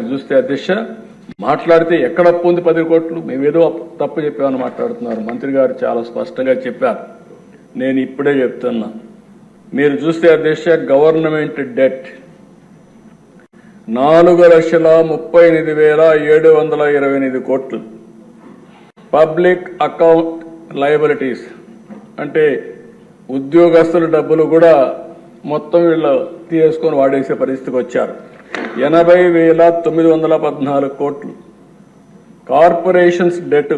మీరు చూస్తే అధ్యక్ష మాట్లాడితే ఎక్కడ అప్పు ఉంది 10 కోట్లు మేమేదో తప్పు చెప్పామని మాట్లాడుతున్నారు. మంత్రి గారు చాలా స్పష్టంగా చెప్పారు. నేను ఇప్పుడే చెప్తున్నా, మీరు చూస్తే అధ్యక్ష గవర్నమెంట్ డెట్ 4,38,728 కోట్లు. పబ్లిక్ అకౌంట్ లయబిలిటీస్ అంటే ఉద్యోగస్తుల డబ్బులు కూడా మొత్తం వీళ్ళు తీసుకొని వాడేసే పరిస్థితికి వచ్చారు. 80,914 కోట్లు. కార్పొరేషన్స్ డెట్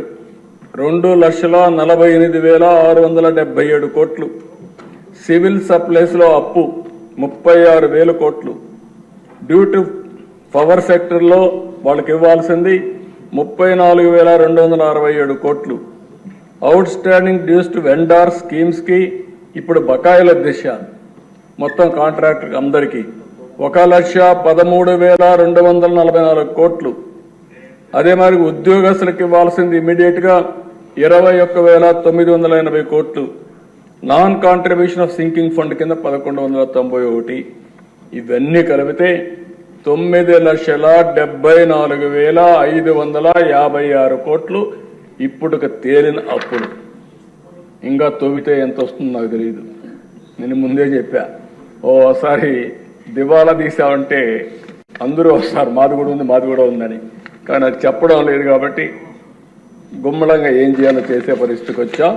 2,48,677 కోట్లు. సివిల్ సప్లైస్ లో అప్పు 36,000 కోట్లు. డ్యూ టు పవర్ సెక్టర్ లో వాళ్ళకి ఇవ్వాల్సింది 34,267 కోట్లు. Outstanding dues to vendor schemes కి ఇప్పుడు బకాయిల దిశ మొత్తం కాంట్రాక్టర్ అందరికీ 1,13,244 కోట్లు. అదే మరి ఉద్యోగస్తులకు ఇవ్వాల్సింది ఇమీడియట్ గా 21,980 కోట్లు. Non contribution of sinking fund కింద 1,191. ఇవన్నీ కలిపితే 9,74,556 కోట్లు ఇప్పుడు తేలిన అప్పులు. ఇంకా తవ్వితే ఎంత వస్తుందో నాకు తెలియదు. నేను ముందే చెప్పా, ఓసారి దివాలా తీసామంటే అందరూ వస్తారు మాది కూడా ఉందని. కానీ అది చెప్పడం లేదు కాబట్టి గుమ్మడంగా ఏం చేయాలో చేసే పరిస్థితికి వచ్చా.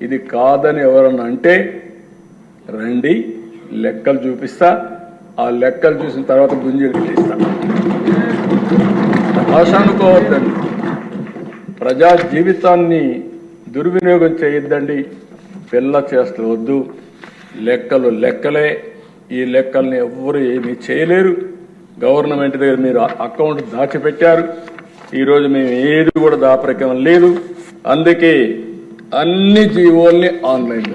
ఇది కాదని ఎవరన్నా అంటే రండి, లెక్కలు చూపిస్తా. ఆ లెక్కలు చూసిన తర్వాత గుంజీలు తీస్తా. ఆశ అనుకోవద్దండి, ప్రజా జీవితాన్ని దుర్వినియోగం చేయొద్దండి. పిల్ల చేస్తూ వద్దు. లెక్కలు లెక్కలే. ఈ లెక్కల్ని ఎవ్వరు ఏమీ చేయలేరు. గవర్నమెంట్ దగ్గర మీరు అకౌంట్ దాచిపెట్టారు. ఈరోజు మేము ఏది కూడా దాపరికం లేదు. అందుకే అన్ని జీవోల్ని ఆన్లైన్